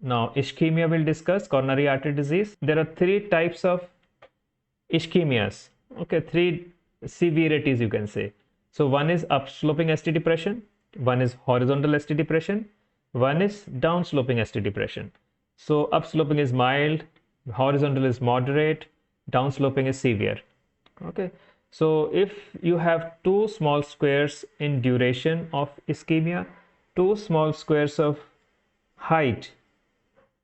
Now ischemia we'll discuss, coronary artery disease. There are three types of ischemias. Okay, three severities you can say. So one is upsloping ST depression, one is horizontal ST depression, one is downsloping ST depression. So upsloping is mild, horizontal is moderate, downsloping is severe. Okay, so if you have two small squares in duration of ischemia, two small squares of height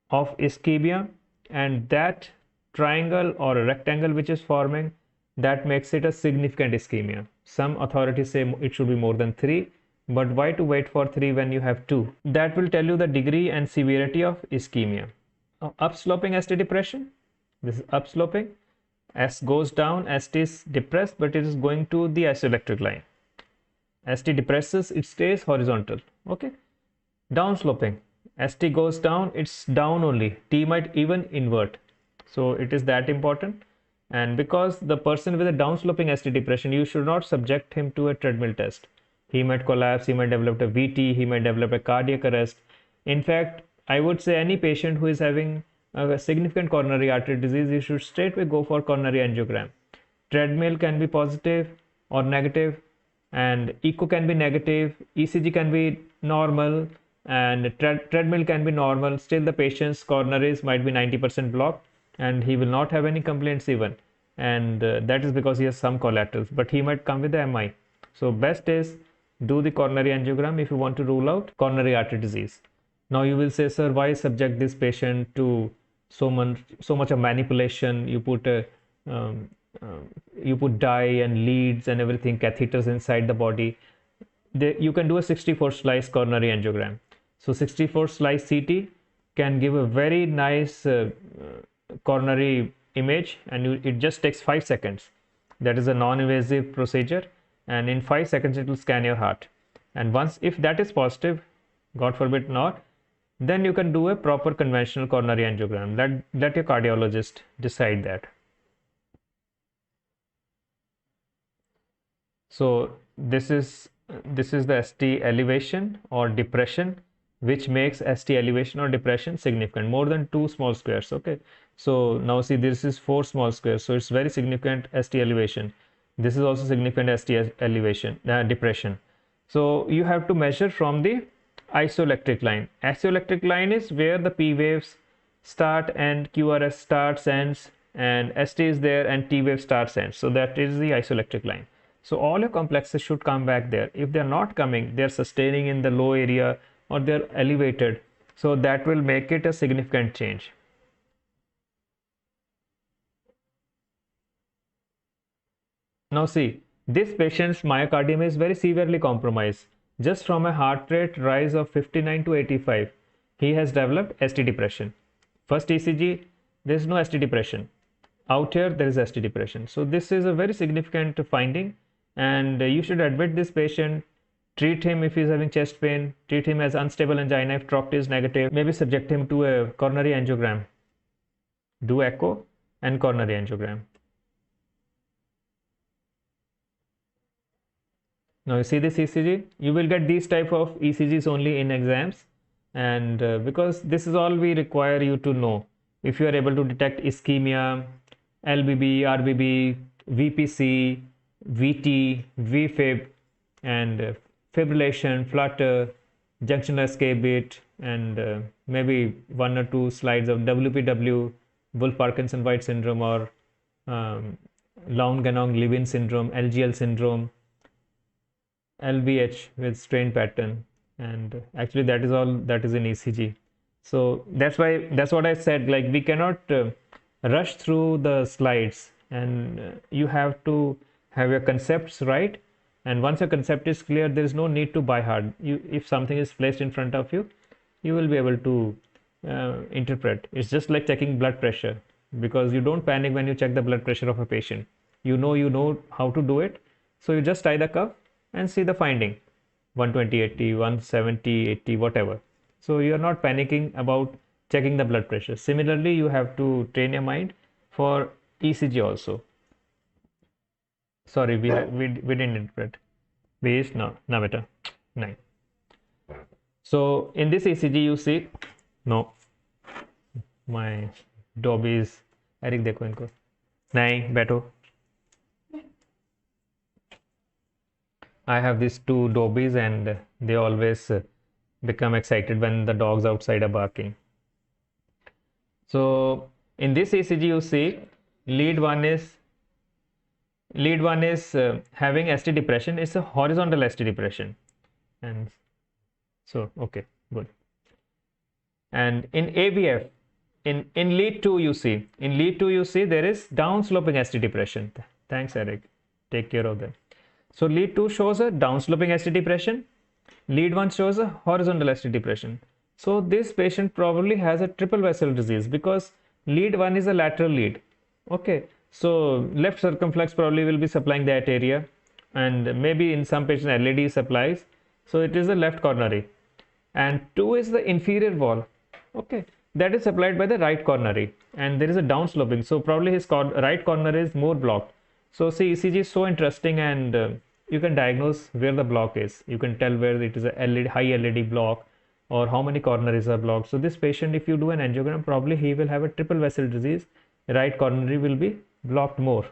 of ischemia, and that triangle or a rectangle which is forming, that makes it a significant ischemia. Some authorities say it should be more than 3, but why to wait for 3 when you have 2? That will tell you the degree and severity of ischemia. Upsloping ST depression, this is upsloping. S goes down, ST is depressed, but it is going to the isoelectric line. ST depresses, it stays horizontal. Okay. Downsloping, ST goes down, it's down only. T might even invert. So it is that important. And because the person with a downsloping ST depression, you should not subject him to a treadmill test. He might collapse, he might develop a VT, he might develop a cardiac arrest. In fact, I would say any patient who is having a significant coronary artery disease, you should straightway go for coronary angiogram. Treadmill can be positive or negative, and echo can be negative, ECG can be normal, and treadmill can be normal. Still the patient's coronaries might be 90% blocked, and he will not have any complaints even, and that is because he has some collaterals, but he might come with the MI. So best is do the coronary angiogram if you want to rule out coronary artery disease. Now you will say, sir, why subject this patient to so much of manipulation? You put dye and leads and everything, catheters inside the body. You can do a 64 slice coronary angiogram. So 64 slice CT can give a very nice coronary image, and it just takes 5 seconds. That is a non-invasive procedure, and in 5 seconds it will scan your heart. And once, if that is positive, God forbid not, then you can do a proper conventional coronary angiogram. Let your cardiologist decide that. So this is the ST elevation or depression, which makes ST elevation or depression significant, more than 2 small squares. Okay, so now see, this is 4 small squares, so it's very significant ST elevation. This is also significant ST elevation, depression. So you have to measure from the isoelectric line. Isoelectric line is where the P waves start and QRS starts, ends, and ST is there and T wave starts, ends. So that is the isoelectric line. So all your complexes should come back there. If they're not coming, they're sustaining in the low area or they're elevated. So that will make it a significant change. Now see, this patient's myocardium is very severely compromised. Just from a heart rate rise of 59 to 85, he has developed ST depression. First ECG, there is no ST depression. Out here, there is ST depression. So this is a very significant finding, and you should admit this patient, treat him if he is having chest pain, treat him as unstable angina if TROCT is negative, maybe subject him to a coronary angiogram. Do echo and coronary angiogram. Now you see this ECG, you will get these type of ECGs only in exams, and because this is all we require you to know. If you are able to detect ischemia, LBB, RBB, VPC, VT, VFib, and fibrillation, flutter, junctional escape bit, and maybe 1 or 2 slides of WPW, Wolff-Parkinson-White syndrome, or Lown-Ganong-Levin syndrome, LGL syndrome, LVH with strain pattern, and actually that is all that is in ECG. So that's what I said, like we cannot rush through the slides, and you have to have your concepts right, and once your concept is clear, there is no need to buy hard. If something is placed in front of you, you will be able to interpret. It's just like checking blood pressure, because you don't panic when you check the blood pressure of a patient. You know how to do it, so you just tie the cuff and see the finding, 120, 80, 170, 80, whatever. So you are not panicking about checking the blood pressure. Similarly, you have to train your mind for ECG also. Sorry, we didn't interpret. B is no, beta, 9. So in this ECG, you see, no, my dobbies. Eric देखो इनको. नहीं बैठो. I have these two dobbies and they always become excited when the dogs outside are barking. So in this ECG you see lead one is having ST depression. It's a horizontal ST depression, and so okay, good. And in AVF, in lead 2 you see there is downsloping ST depression. Thanks Eric, take care of that. So lead 2 shows a downsloping ST depression, lead 1 shows a horizontal ST depression. So this patient probably has a triple vessel disease because lead 1 is a lateral lead. Okay, so left circumflex probably will be supplying that area, and maybe in some patients LED supplies. So it is the left coronary, and 2 is the inferior wall. Okay, that is supplied by the right coronary, and there is a downsloping. So probably his right coronary is more blocked. So see, ECG is so interesting, and you can diagnose where the block is. You can tell where it is a LED, high LED block, or how many coronaries are blocked. So this patient, if you do an angiogram, probably he will have a triple vessel disease. Right coronary will be blocked more.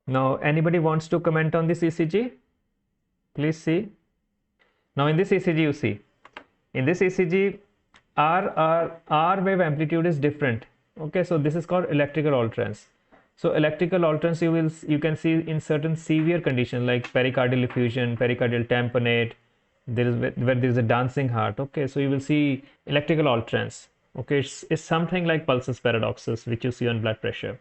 Now, anybody wants to comment on this ECG? Please see. Now, in this ECG, you see, in this ECG, R wave amplitude is different. Okay, so this is called electrical alterance. So electrical alterance you can see in certain severe conditions like pericardial effusion, pericardial tamponade, where there is a dancing heart. Okay, so you will see electrical alterance. Okay, it's something like pulsus paradoxus which you see on blood pressure.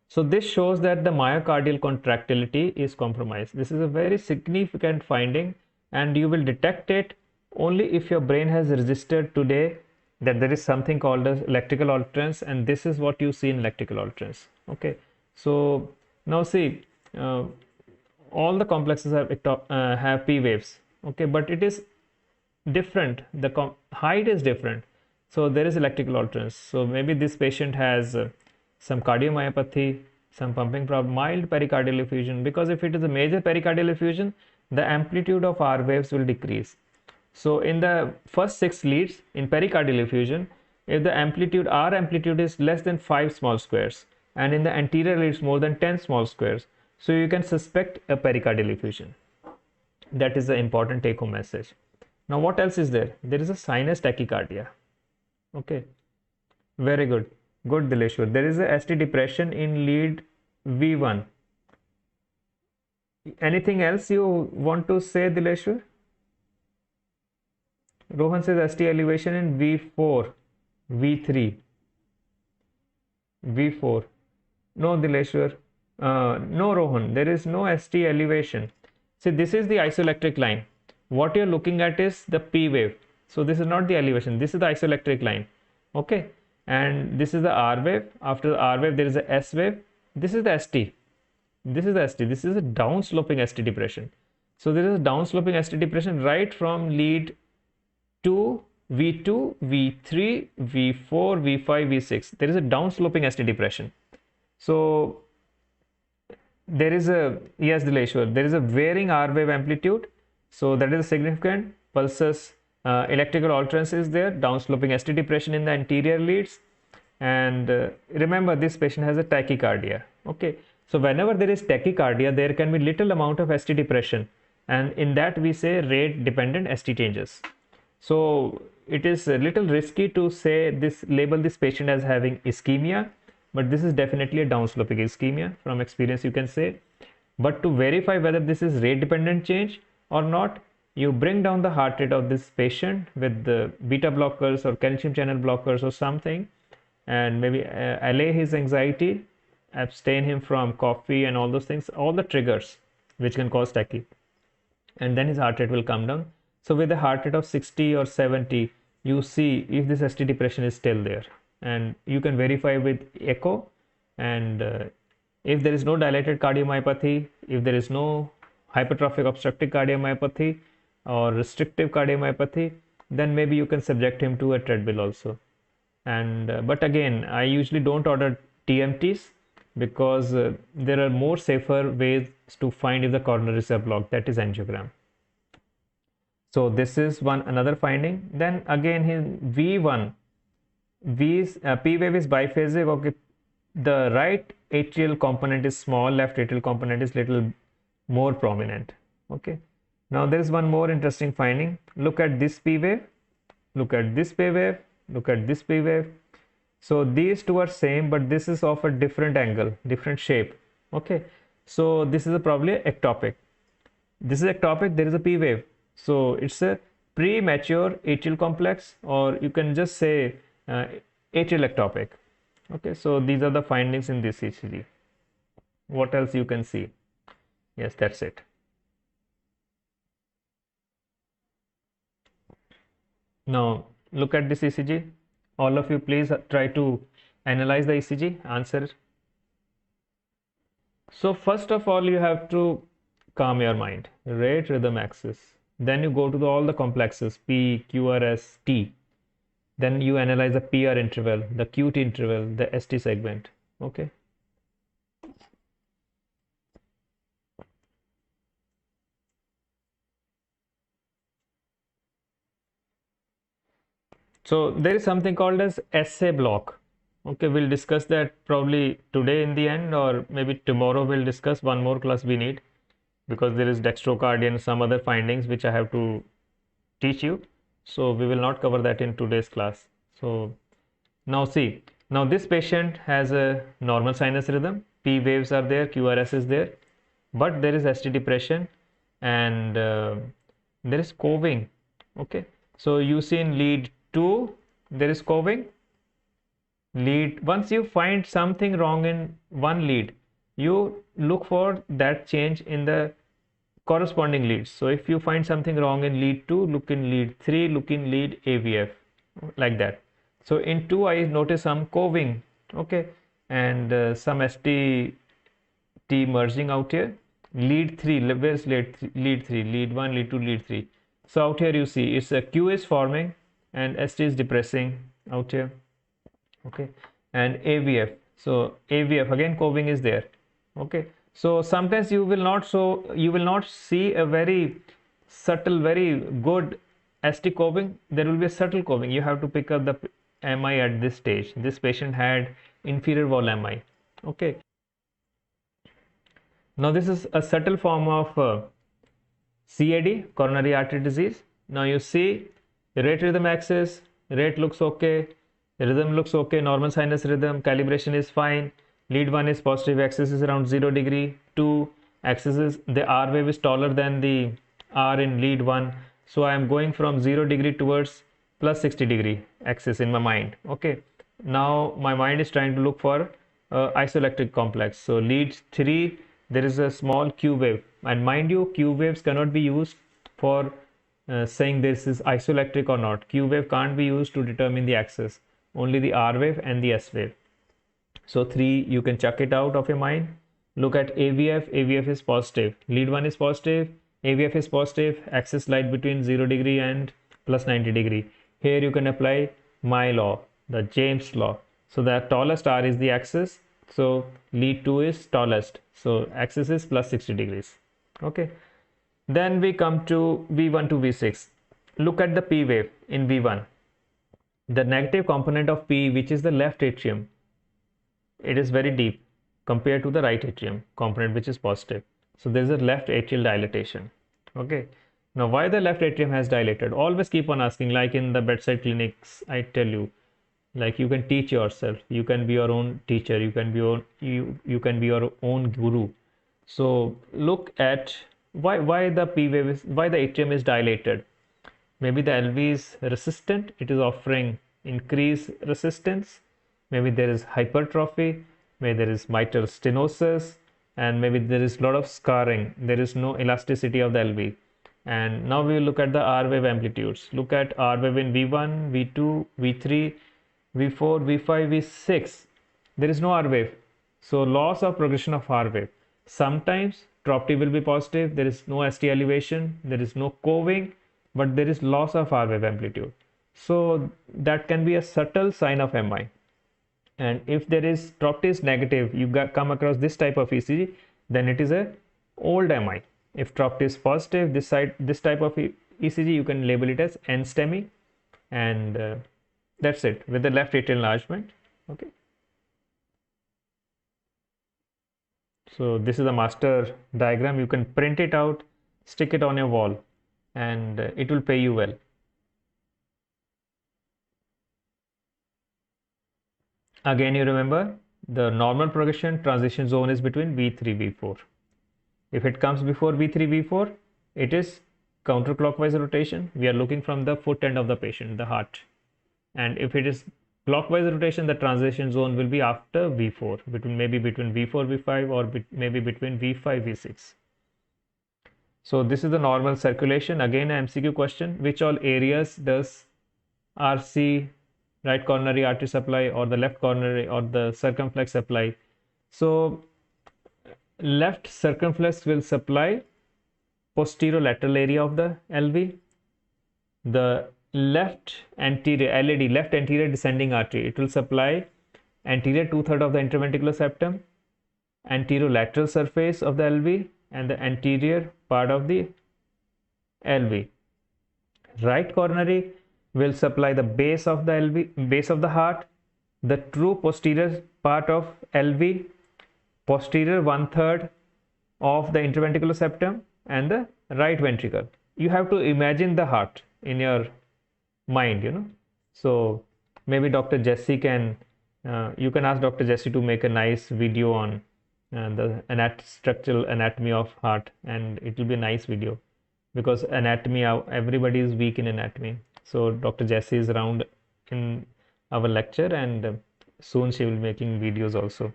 So this shows that the myocardial contractility is compromised. This is a very significant finding, and you will detect it only if your brain has registered today that there is something called as electrical alterance, and this is what you see in electrical alterance. Okay, so now see, all the complexes have P waves. Okay, but it is different. The height is different. So there is electrical alterance. So maybe this patient has some cardiomyopathy, some pumping problem, mild pericardial effusion. Because if it is a major pericardial effusion, the amplitude of R waves will decrease. So in the first 6 leads in pericardial effusion, if the amplitude R amplitude is less than 5 small squares, and in the anterior leads more than 10 small squares, so you can suspect a pericardial effusion. That is the important take-home message. Now what else is there? There is a sinus tachycardia. Okay, very good. Good, Dileshwar. There is a ST depression in lead V1. Anything else you want to say, Dileshwar? Rohan says ST elevation in V4, V3, V4. No, Dileshwar. No, Rohan, there is no ST elevation. See, this is the isoelectric line. What you're looking at is the P wave. So this is not the elevation. This is the isoelectric line. Okay. And this is the R wave. After the R wave, there is a S wave. This is the ST. This is the ST. This is a downsloping ST depression. So there is a downsloping ST depression right from lead 2, V2, V3, V4, V5, V6. There is a downsloping ST depression. So there is a, yes, Dileshwar, there is a varying R wave amplitude. So that is significant. Pulsus electrical alterance is there, downsloping ST depression in the anterior leads. And remember, this patient has a tachycardia. Okay, so whenever there is tachycardia, there can be little amount of ST depression, and in that we say rate dependent ST changes. So it is a little risky to say this, label this patient as having ischemia, but this is definitely a downsloping ischemia from experience, you can say. But to verify whether this is rate dependent change or not, you bring down the heart rate of this patient with the beta blockers or calcium channel blockers or something, and maybe allay his anxiety, abstain him from coffee and all those things, all the triggers which can cause tachy, and then his heart rate will come down. So with a heart rate of 60 or 70, you see if this ST depression is still there, and you can verify with echo. And if there is no dilated cardiomyopathy, if there is no hypertrophic obstructive cardiomyopathy or restrictive cardiomyopathy, then maybe you can subject him to a treadmill also. And but again, I usually don't order TMTs because there are more safer ways to find if the coronaries are blocked, that is angiogram. So this is another finding. Then again his V1, P wave is biphasic. Okay, the right atrial component is small, left atrial component is little more prominent. Okay, now there is one more interesting finding. Look at this P wave, look at this P wave, look at this P wave. So these two are same, but this is of a different angle, different shape. Okay, so this is probably ectopic. This is ectopic, there is a P wave. So it's a premature atrial complex, or you can just say atrial ectopic. Okay, so these are the findings in this ECG. What else you can see? Yes, that's it. Now look at this ECG. All of you please try to analyze the ECG, answer. So first of all, you have to calm your mind, rate rhythm axis. Then you go to all the complexes, P, QRS, T. Then you analyze the PR interval, the QT interval, the ST segment. Okay. So there is something called as essay block. Okay, we'll discuss that probably today in the end, or maybe tomorrow we'll discuss one more class we need, because there is dextrocardia and some other findings which I have to teach you. So we will not cover that in today's class. So now see, now this patient has a normal sinus rhythm, P waves are there, QRS is there, but there is ST depression and there is coving. Okay, so you see in lead 2 there is coving. Lead, once you find something wrong in one lead, you look for that change in the corresponding leads. So if you find something wrong in lead 2, look in lead 3, look in lead AVF, like that. So in 2 I notice some coving, okay, and some ST merging out here. Lead 3, where's lead 3? Lead 3, lead 1, lead 2, lead 3. So out here you see it's a Q is forming and ST is depressing out here. Okay, and AVF, so AVF again coving is there. Okay, so sometimes you will not see a very subtle, very good ST coving. There will be a subtle coving. You have to pick up the MI at this stage. This patient had inferior wall MI. Okay, now this is a subtle form of CAD, coronary artery disease. Now you see rate rhythm axis, rate looks okay, rhythm looks okay, normal sinus rhythm, calibration is fine. Lead 1 is positive, axis is around 0 degree. 2 axis is, the R wave is taller than the R in lead 1. So I am going from 0 degree towards plus 60 degree axis in my mind. Okay, now my mind is trying to look for isoelectric complex. So lead 3, there is a small Q wave, and mind you, Q waves cannot be used for saying this is isoelectric or not. Q wave can't be used to determine the axis, only the R wave and the S wave. So 3, you can chuck it out of your mind. Look at AVF, AVF is positive, lead 1 is positive, AVF is positive, axis light between 0 degree and plus 90 degree. Here you can apply my law, the James law. So the tallest R is the axis, so lead 2 is tallest, so axis is plus 60 degrees. Okay, then we come to V1 to V6. Look at the P wave in V1. The negative component of P, which is the left atrium, it is very deep compared to the right atrium component, which is positive. So there is a left atrial dilatation. Okay, now why the left atrium has dilated? Always keep on asking, like in the bedside clinics I tell you, like you can teach yourself, you can be your own teacher, you can be you can be your own guru. So look at why the P wave is, why the atrium is dilated. Maybe the LV is resistant, it is offering increased resistance. Maybe there is hypertrophy, maybe there is mitral stenosis, and maybe there is a lot of scarring. There is no elasticity of the LV. And now we will look at the R wave amplitudes. Look at R wave in V1, V2, V3, V4, V5, V6. There is no R wave. So loss of progression of R wave. Sometimes drop T will be positive, there is no ST elevation, there is no coving, but there is loss of R wave amplitude. So that can be a subtle sign of MI. And if there is drop T is negative, you come across this type of ECG, then it is a old MI. If drop T is positive, this type of ECG, you can label it as NSTEMI, and that's it, with the left atrial enlargement. Okay. So this is the master diagram. You can print it out, stick it on your wall, and it will pay you well. Again, you remember the normal progression transition zone is between V3, V4. If it comes before V3, V4, it is counterclockwise rotation. We are looking from the foot end of the patient, the heart. And if it is clockwise rotation, the transition zone will be after V4, maybe between V4, V5, or maybe between V5, V6. So this is the normal circulation. Again, an MCQ question: which all areas does RC, right coronary artery supply, or the left coronary or the circumflex supply? So left circumflex will supply posterolateral area of the LV. The left anterior LAD, left anterior descending artery, it will supply anterior 2/3 of the interventricular septum, anterolateral surface of the LV, and the anterior part of the LV. Right coronary will supply the base of the LV, base of the heart, the true posterior part of LV, posterior 1/3 of the interventricular septum, and the right ventricle. You have to imagine the heart in your mind, you know. So maybe Dr. Jesse can, you can ask Dr. Jesse to make a nice video on the structural anatomy of heart, and it will be a nice video, because anatomy, everybody is weak in anatomy. So Dr. Jesse is around in our lecture, and soon she will be making videos also.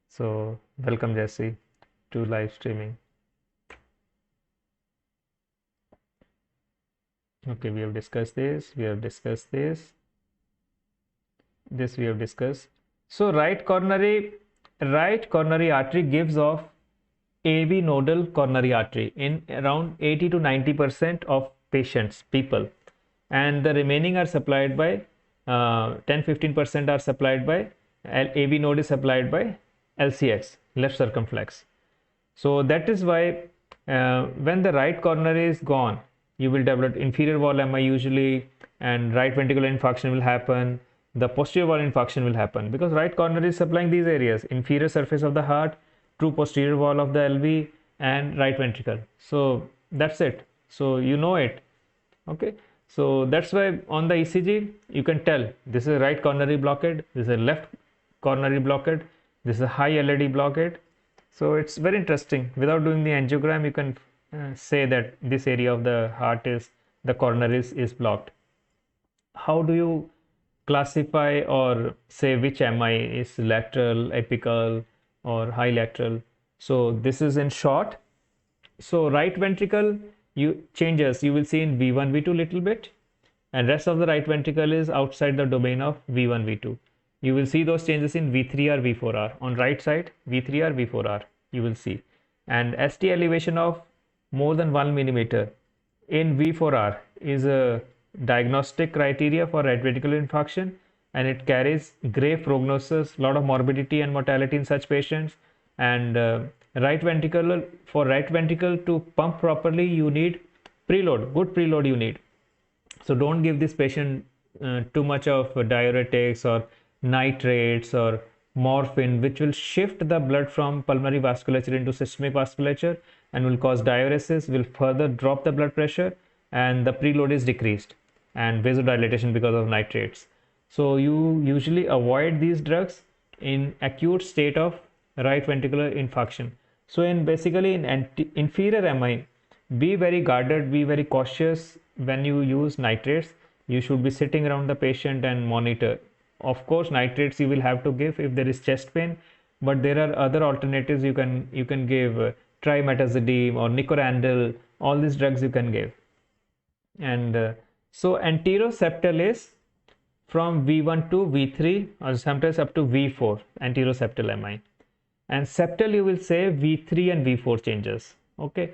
So welcome Jesse to live streaming. Okay, we have discussed this, we have discussed this we have discussed. So right coronary artery gives off AV nodal coronary artery in around 80 to 90% of people, and the remaining are supplied by 10-15% are supplied by AV node is supplied by LCX, left circumflex. So that is why when the right coronary is gone, you will develop inferior wall MI usually, and right ventricular infarction will happen. The posterior wall infarction will happen because right coronary is supplying these areas: inferior surface of the heart, true posterior wall of the LV, and right ventricle. So that's it. So you know it. Okay. So that's why on the ECG you can tell this is right coronary blockade, this is a left coronary blockade, this is a high LAD blockade. So it's very interesting. Without doing the angiogram, you can say that this area of the heart is, the coronary is blocked. How do you classify or say which MI is lateral, apical, or high lateral? So this is in short. So right ventricle changes you will see in V1, V2 little bit, and rest of the right ventricle is outside the domain of V1, V2. You will see those changes in V3R, V4R. On right side, V3R, V4R, you will see. And ST elevation of more than 1 millimeter in V4R is a diagnostic criteria for right ventricular infarction, and it carries grave prognosis, lot of morbidity and mortality in such patients. And for right ventricle to pump properly, you need preload, good preload you need. So don't give this patient too much of diuretics or nitrates or morphine, which will shift the blood from pulmonary vasculature into systemic vasculature and will cause diuresis, will further drop the blood pressure, and the preload is decreased, and vasodilatation because of nitrates. So you usually avoid these drugs in acute state of right ventricular infarction. So basically in inferior MI, be very guarded, be very cautious when you use nitrates. You should be sitting around the patient and monitor. Of course, nitrates you will have to give if there is chest pain, but there are other alternatives you can give, trimetazidine or nicorandil. All these drugs you can give. And so anteroseptal is from V1 to V3 or sometimes up to V4, anteroseptal MI. And septal you will say V3 and V4 changes. Okay.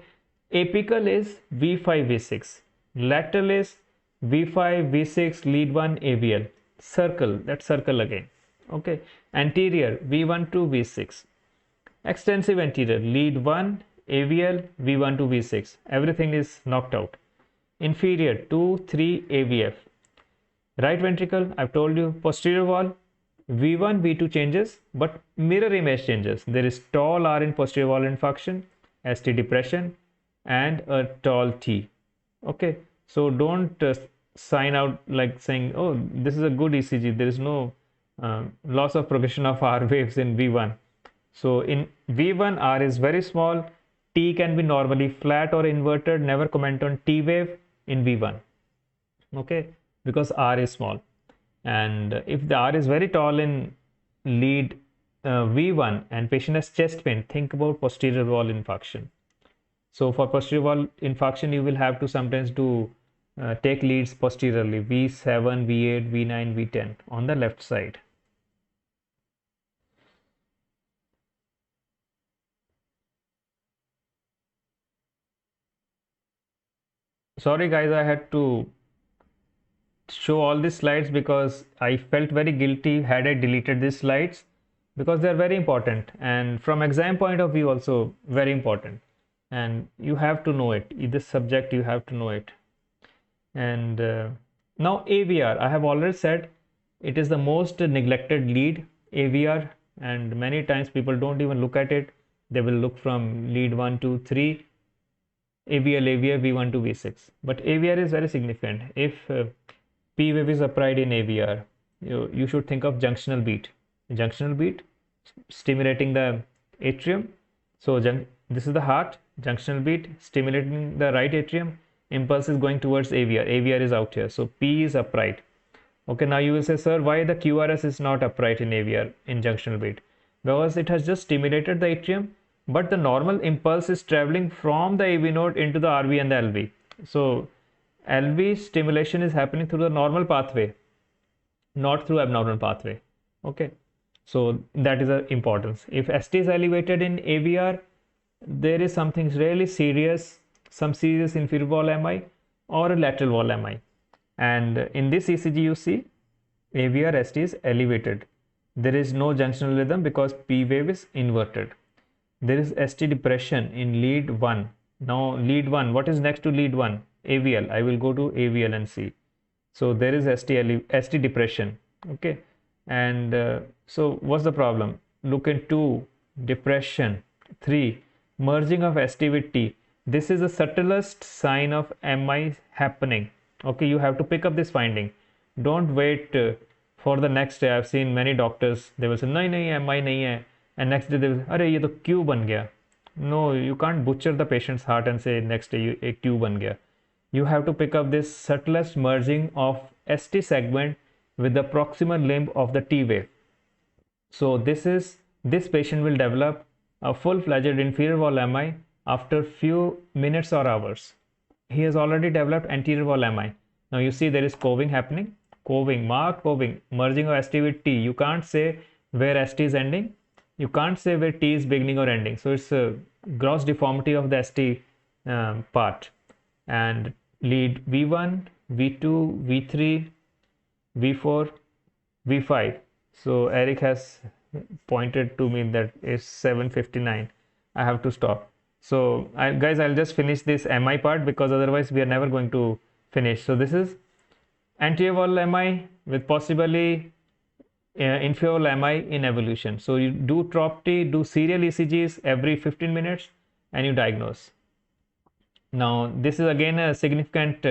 Apical is V5, V6. Lateral is V5, V6, lead 1, AVL. Circle, that circle again. Okay. Anterior V1 to V6. Extensive anterior, lead 1, AVL, V1 to V6. Everything is knocked out. inferior 2, 3 AVF. Right ventricle, I've told you, posterior wall, V1, V2 changes, but mirror image changes. There is tall R in posterior wall infarction, ST depression, and a tall T. Okay, so don't sign out like saying, oh, this is a good ECG. There is no loss of progression of R waves in V1. So in V1, R is very small. T can be normally flat or inverted. Never comment on T wave in V1. Okay, because R is small. And if the R is very tall in lead V1 and patient has chest pain, think about posterior wall infarction. So for posterior wall infarction, you will have to sometimes do take leads posteriorly, V7, V8, V9, V10 on the left side. Sorry guys, I had to show all these slides because I felt very guilty had I deleted these slides, because they are very important and from exam point of view also very important, and you have to know it. In this subject you have to know it. And now AVR, I have already said it is the most neglected lead, AVR, and many times people don't even look at it. They will look from lead 1, 2, 3, AVL, AVR, V1 to V6. But AVR is very significant. If P wave is upright in AVR, you should think of junctional beat. Junctional beat stimulating the atrium. So this is the heart, junctional beat stimulating the right atrium. Impulse is going towards AVR. AVR is out here. So P is upright. Okay, now you will say, sir, why the QRS is not upright in AVR in junctional beat? Because it has just stimulated the atrium, but the normal impulse is traveling from the AV node into the RV and the LV. So LV stimulation is happening through the normal pathway, not through abnormal pathway. Okay, so that is the importance. If ST is elevated in AVR, there is something really serious, some serious inferior wall MI or a lateral wall MI. And in this ECG you see AVR ST is elevated. There is no junctional rhythm because P wave is inverted. There is ST depression in lead 1. Now lead 1, what is next to lead 1? AVL. I will go to AVL and see. So there is ST depression. Okay, and so what's the problem? Look into depression. 3, merging of ST with T. This is the subtlest sign of MI happening. Okay, you have to pick up this finding. Don't wait for the next day. I've seen many doctors, they will say nahi nahi MI nahi hai, and next day they will say अरे ये तो Q बन गया. No, you can't butcher the patient's heart and say next day a Q बन गया. You have to pick up this subtlest merging of ST segment with the proximal limb of the T wave. So this patient will develop a full-fledged inferior wall MI after few minutes or hours. He has already developed anterior wall MI. Now you see there is coving happening. Coving, marked coving, merging of ST with T. You can't say where ST is ending. You can't say where T is beginning or ending. So it's a gross deformity of the ST part. And lead V1, V2, V3, V4, V5. So Eric has pointed to me that it's 7:59. I have to stop. So guys, I'll just finish this MI part because otherwise we are never going to finish. So this is anterior wall MI with possibly inferior wall MI in evolution. So you do TROP-T, do serial ECGs every 15 minutes and you diagnose. Now this is again a significant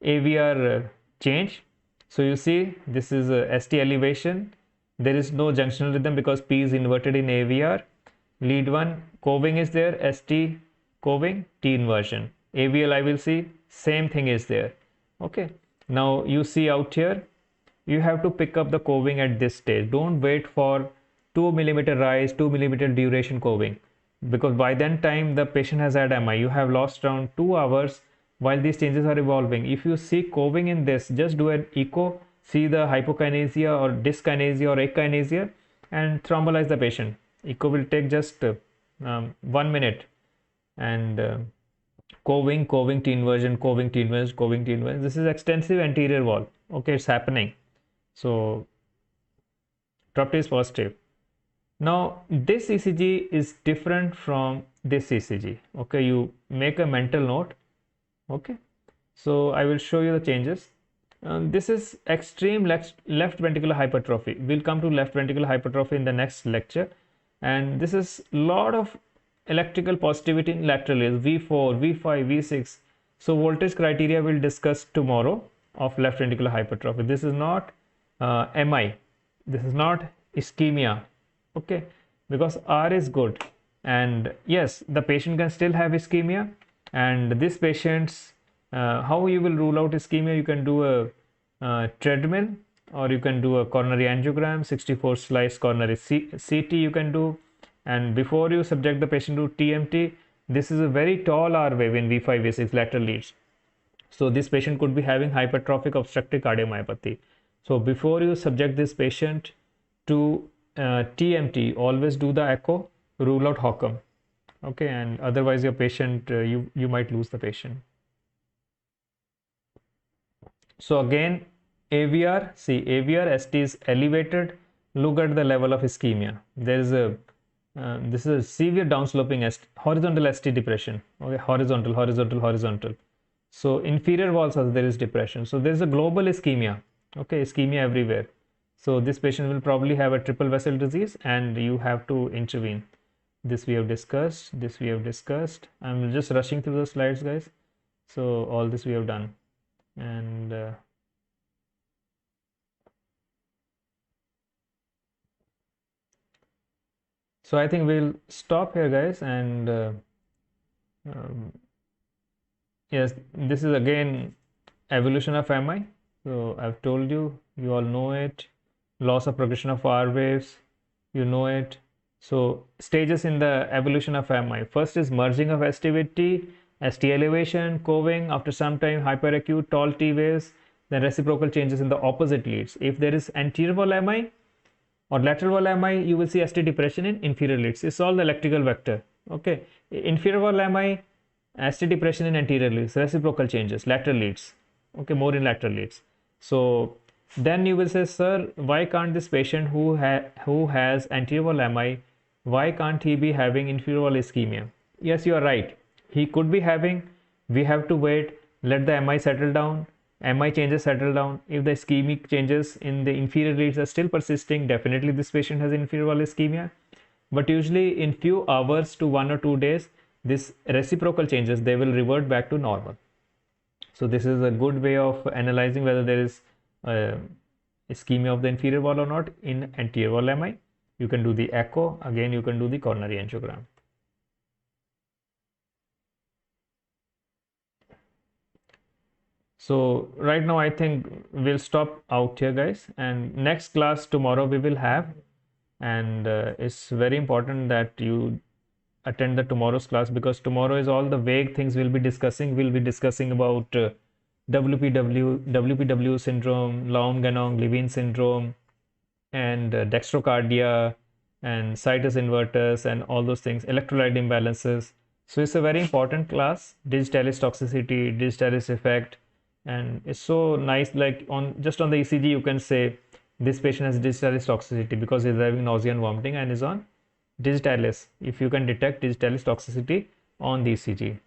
AVR change. So you see this is ST elevation. There is no junctional rhythm because P is inverted in AVR. Lead 1 coving is there, ST coving, T inversion. AVL I will see same thing is there. Okay, now you see out here you have to pick up the coving at this stage. Don't wait for 2 millimeter rise, 2 millimeter duration coving, because by then time the patient has had MI. You have lost around 2 hours while these changes are evolving. If you see coving in this, just do an echo, see the hypokinesia or dyskinesia or akinesia and thrombolize the patient. Echo will take just 1 minute, and coving, T inversion, coving, T inversion, coving, T inversion. This is extensive anterior wall. Okay, it's happening. So TROP-T is positive. Now this ECG is different from this ECG. Okay, you make a mental note. Okay, So I will show you the changes. This is extreme left ventricular hypertrophy. We'll come to left ventricular hypertrophy in the next lecture. And this is lot of electrical positivity in lateral leads, V4, V5, V6. So voltage criteria we'll discuss tomorrow of left ventricular hypertrophy. This is not MI. This is not ischemia. Okay, because R is good. And yes, the patient can still have ischemia. And this patient's how you will rule out ischemia? You can do a treadmill, or you can do a coronary angiogram, 64 slice coronary CT you can do. And before you subject the patient to TMT, this is a very tall R wave in V5, V6 lateral leads. So this patient could be having hypertrophic obstructive cardiomyopathy. So before you subject this patient to TMT, always do the echo, rule out HOCM. Okay, and otherwise your patient, you might lose the patient. So again, AVR, see AVR, ST is elevated. Look at the level of ischemia. There is a this is a severe downsloping horizontal ST depression. Okay, horizontal, horizontal, horizontal. So inferior walls also there is depression. So there is a global ischemia. Okay, ischemia everywhere. So this patient will probably have a triple vessel disease, and you have to intervene. This we have discussed. This we have discussed. I'm just rushing through the slides, guys. So all this we have done, and so I think we'll stop here, guys. And yes, this is again evolution of MI. So I've told you, you all know it. Loss of progression of R waves, you know it. So stages in the evolution of MI. First is merging of ST with T, ST elevation, coving, after some time hyperacute tall T waves, then reciprocal changes in the opposite leads. If there is anterior wall MI or lateral wall MI, you will see ST depression in inferior leads. It's all the electrical vector. Okay, inferior wall MI, ST depression in anterior leads, reciprocal changes, lateral leads. Okay, more in lateral leads. So then you will say, sir, why can't this patient who has anterior wall MI, why can't he be having inferior wall ischemia? Yes, you are right. He could be having. We have to wait, let the MI settle down. MI changes settle down. If the ischemic changes in the inferior leads are still persisting, definitely this patient has inferior wall ischemia. But usually in few hours to 1 or 2 days, this reciprocal changes, they will revert back to normal. So this is a good way of analyzing whether there is ischemia of the inferior wall or not in anterior wall MI. You can do the echo. Again, you can do the coronary angiogram. So right now I think we'll stop out here, guys, and next class tomorrow we will have, and it's very important that you attend the tomorrow's class, because tomorrow is all the vague things we'll be discussing. We'll be discussing about WPW syndrome, Laum-Ganong-Levin syndrome, and dextrocardia and situs invertus and all those things, electrolyte imbalances. So it's a very important class. Digitalis toxicity, digitalis effect, and it's so nice, like just on the ECG you can say this patient has digitalis toxicity because he's having nausea and vomiting and is on digitalis, if you can detect digitalis toxicity on the ECG.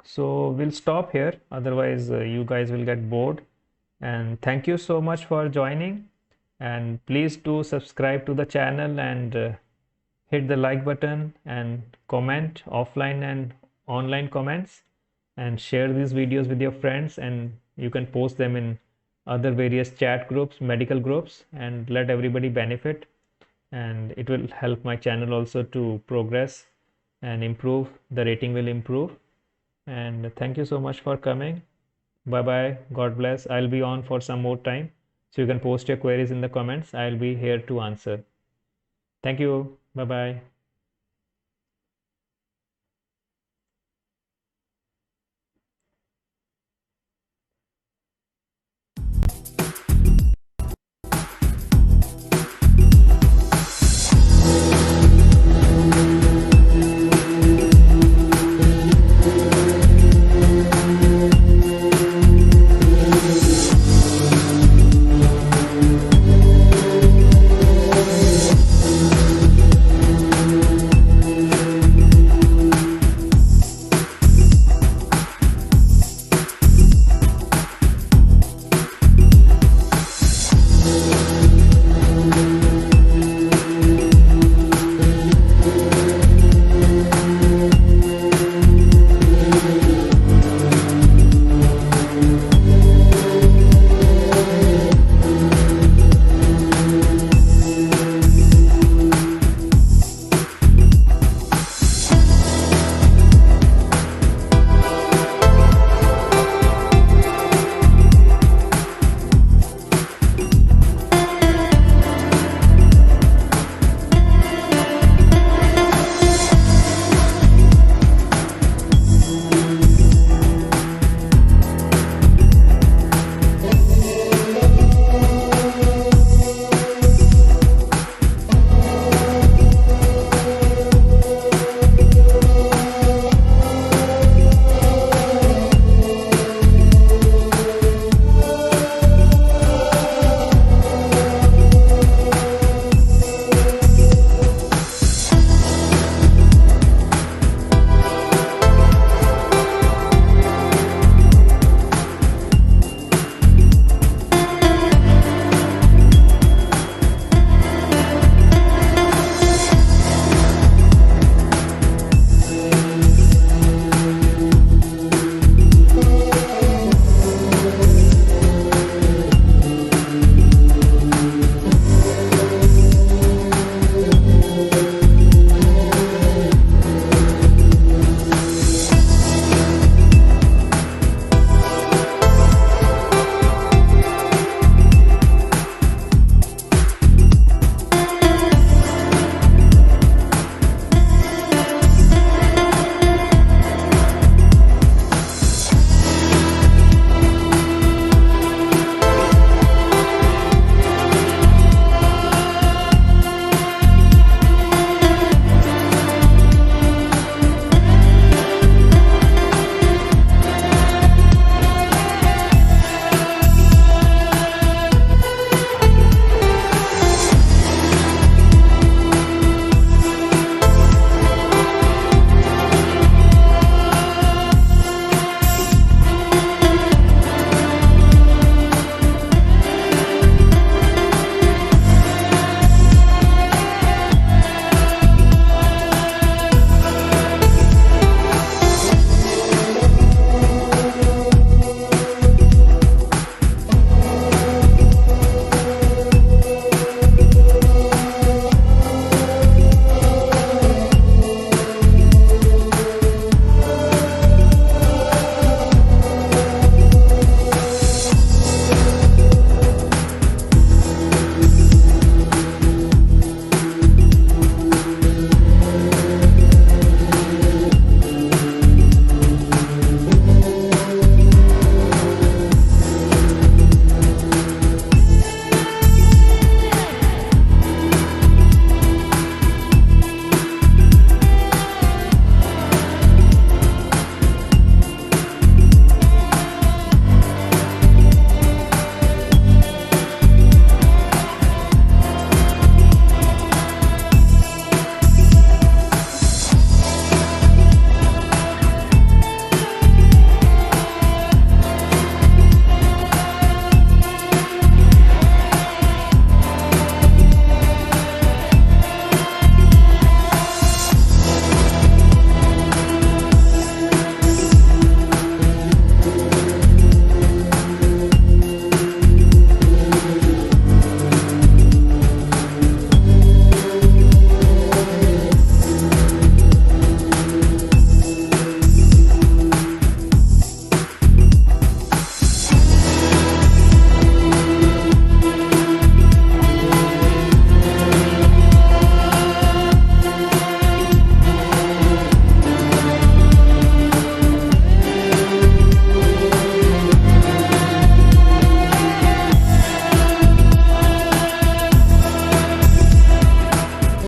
So we'll stop here, otherwise you guys will get bored. And thank you so much for joining, and please do subscribe to the channel and hit the like button and comment offline and online comments, and share these videos with your friends, and you can post them in other various chat groups, medical groups, and let everybody benefit. And it will help my channel also to progress and improve. The rating will improve. And thank you so much for coming. Bye bye. God bless. I'll be on for some more time, so you can post your queries in the comments. I'll be here to answer. Thank you. Bye bye.